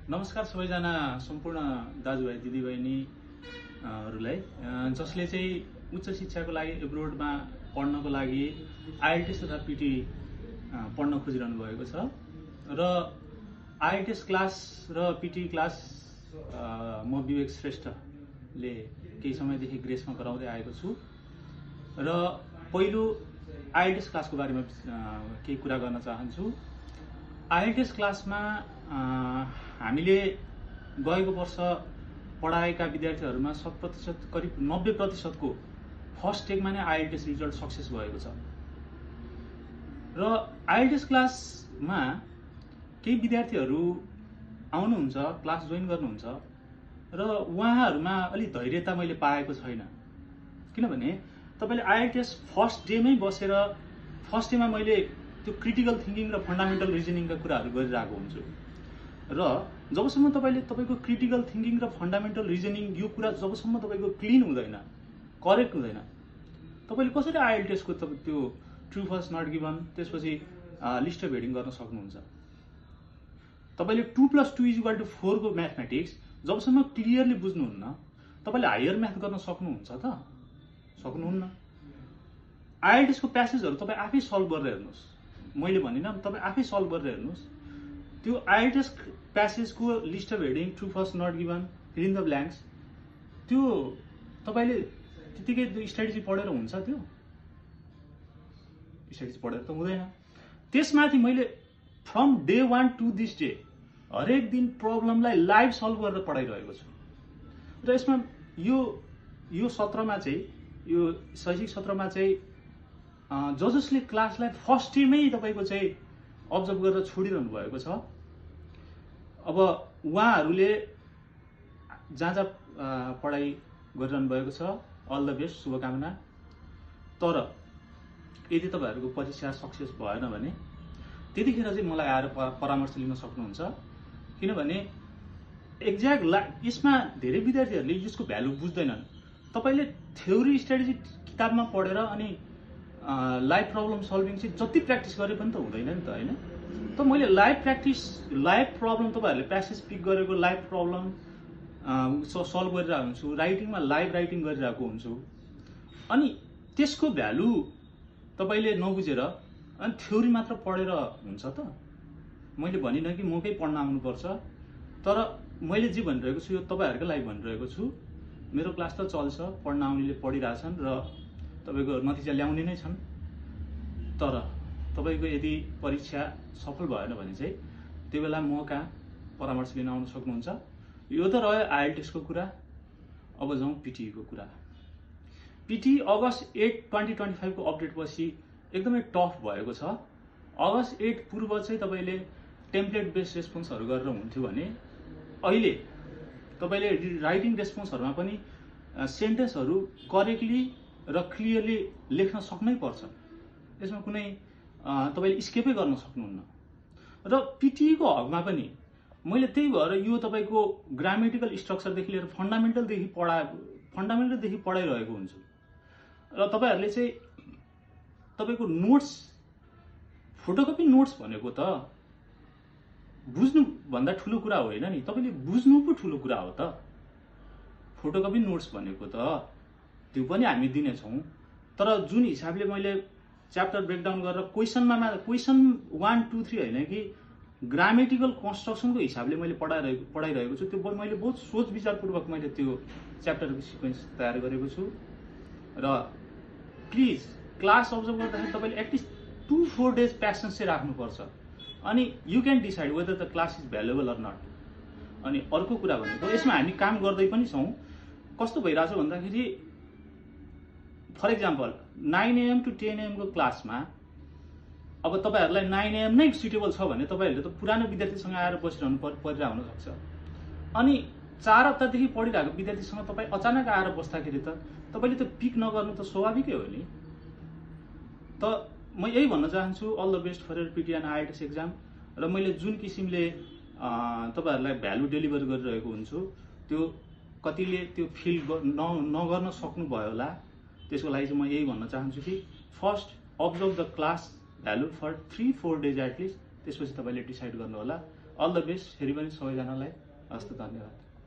नमस्कार सबैजना सम्पूर्ण दाजुभाइ दिदीबहिनीहरूलाई जसले चाहिँ उच्च शिक्षाको लागि एब्रोडमा पढ्नको लागि आइएलटिएस तथा पिटी पढ्न खोजिरहनु भएको छ र आइएलटिएस क्लास र पिटी क्लास म विवेक श्रेष्ठले केही समयदेखि ग्रेसमा गराउँदै आएको छु र पहिलो आइएलटिएस क्लासको बारेमा केही कुरा गर्न चाहन्छु। आइएलटिएस क्लासमा हामीले गएको वर्ष पढाएका विद्यार्थीहरूमा 100% करिब 90% को फर्स्ट टेकमा नै आइएलटिएस रिजल्ट सक्सेस भएको छ र आइएलटिएस क्लासमा केही विद्यार्थीहरू आउनुहुन्छ, क्लास जोइन गर्नुहुन्छ र उहाँहरूमा अलि धैर्यता मैले पाएको छैन। किनभने तपाईले आइएलटिएस फर्स्ट डेमै बसेर फर्स्ट डेमा मैले त्यो क्रिटिकल थिंकिङ र फन्डामेन्टल रिजनिङका कुराहरू गरिरहेको हुन्छु र जबसम्म तपाईको क्रिटिकल थिंकिङ र फन्डामेन्टल रिजनिङ यो कुरा जबसम्म तपाईको क्लिन हुँदैन, करेक्ट हुँदैन, तपाईले कसरी आइएलटिएस को त्यो ट्रु फल्स नट गिभन त्यसपछि लिस्ट अफ हेडिङ गर्न सक्नुहुन्छ। तपाईले 2 + 2 = 4 को म्याथमेटिक्स जबसम्म क्लियरली बुझ्नुहुन्न तपाईले हायर म्याथ गर्न सक्नुहुन्छ त? सक्नुहुन्न। आइएलटिएस को प्यासेजहरु तपाई आफै सल्भ गरेर हेर्नुस्, मैले भनिन, तपाई आफै सल्भ गरेर हेर्नुस्। त्यो आइएलटिएस प्यासेजको list of heading, true false not given, fill in the blanks, त्यो तपाईले त्यतिकै स्ट्र्याटेजी पढेर हुन्छ? त्यो स्ट्र्याटेजी पढेर त हुँदैन। त्यसमाथि मैले from day 1 to this day हरेक दिन प्रब्लमलाई लाइभ सल्भ गरेर पढाइरहेको छु र यसमा यो सत्रमा चाहिँ, यो शैक्षिक सत्रमा चाहिँ जसले क्लासलाई फर्स्ट डेमै तपाईको चाहिँ अब्जर्भ गरेर छोडिरहनु भएको छ, अब उहाँहरूले जहाँ पढाइ गरिरहनु भएको छ, अल द बेस्ट, शुभकामना। तर यदि तपाईहरुको परीक्षा सक्सेस भएन भने त्यतिखेर चाहिँ मलाई आएर परामर्श लिन सक्नुहुन्छ। किनभने एक्ज्याक्ट यसमा धेरै विद्यार्थीहरूले यसको भ्यालु बुझ्दैनन्। तपाईले थ्योरी स्ट्र्याटेजी किताबमा पढेर अनि लाइभ प्रब्लम सल्भिङ चाहिँ जति प्र्याक्टिस गरे पनि त हुँदैन नि त, हैन? त मैले लाइभ प्रब्लम तपाईहरुले प्यासेज पिक गरेको लाइभ प्रब्लम सल्भ गरिरहेको हुन्छु, राइटिङमा लाइभ राइटिङ गरिरहेको हुन्छु। अनि त्यसको भ्यालु तपाईले नबुझेर अनि थ्योरी मात्र पढेर हुन्छ त? मैले भनिन कि मकै पढ्न आउनुपर्छ, तर मैले जे भनिरहेको छु यो तपाईहरुकै लागि भनिरहेको छु। मेरो क्लास त चल्छ, पढ्न आउनेले पढिरहेछन् र तपाईको नतिजा ल्याउने नै छन्। तर तपाईको यदि परीक्षा सफल भएन भने चाहिँ त्यो बेला म कहाँ परामर्श लिन आउन सक्नुहुन्छ। यो त रह्यो आइएलटिएस को कुरा। अब जाउँ पिटी को कुरा। पिटी अगस्त 8, 2025 को अपडेट पछि एकदमै टफ भएको छ। अगस्त 8 पूर्व चाहिँ तपाईले टेम्प्लेट बेस्ड रेस्पोन्सहरु गरेर हुन्थ्यो भने अहिले तपाईले राइटिङ रेस्पोन्सहरुमा पनि सेन्टेन्सहरु करेक्टली र क्लियरली लेख्न सक्नै पर्छ। यसमा कुनै तपाईले स्केपै गर्न सक्नुहुन्न। र पिटी को हकमा पनि मैले त्यही भएर यो तपाईको ग्रामेटिकल स्ट्रक्चर देखि लिएर फन्डामेन्टल देखि पढाइरहेको हुन्छु। र तपाईहरुले चाहिँ तपाईको नोट्स, फोटोकपी नोट्स भनेको त बुझ्नु भन्दा ठूलो कुरा होइन नि, तपाईले बुझ्नु पो ठूलो कुरा हो त। फोटोकपी नोट्स भनेको त त्यो पनि हामी दिने छौं, तर जुन हिसाबले मैले च्याप्टर ब्रेकडाउन गरेर क्वेशन 1 2 3 हैन कि ग्रामेटिकल कन्स्ट्रक्सनको हिसाबले मैले पढाइरहेको छु। त्यो मैले बहुत सोच विचारपूर्वक मैले त्यो च्याप्टरको सिक्वेन्स तयार गरेको छु। र प्लिज क्लास अब्जर्भ गर्दाखेरि तपाईले एटलिस्ट 2-4 डेज प्यासेन्स चाहिँ राख्नुपर्छ। अनि you can decide whether the class is valuable or not. अनि अर्को कुरा भनेको यसमा हामी काम गर्दै पनि छौं। कस्तो भइराछ भन्दाखेरि for example 9 AM to 10 AM को क्लासमा अब तपाईहरुलाई 9 AM नै सुटेबल छ भने तपाईहरुले त पुरानो विद्यार्थीसँग आएर बसिरहनु परिरहेको हुन सक्छ। अनि 4 हप्तादेखि पढिरहेको विद्यार्थीसँग तपाई अचानक आएर बस्दाखेरि त तपाईले त पिक नगर्नु त स्वाभाविकै हो नि। त म यही भन्न चाहन्छु, all the best for your PT and IELTS exam. र मैले जुन किसिमले तपाईहरुलाई भ्यालु डेलिभर गरिरहेको हुन्छु त्यो कतिले त्यो फिल नगर्न सक्नु भयो होला। त्यसको लागि चाहिँ म यही भन्न चाहन्छु कि first observe the class value for 3-4 days at least, त्यसपछि तपाईले डिसाइड गर्नु होला। अल द बेस्ट फेरि पनि सबैजनालाई। हस्त, धन्यवाद।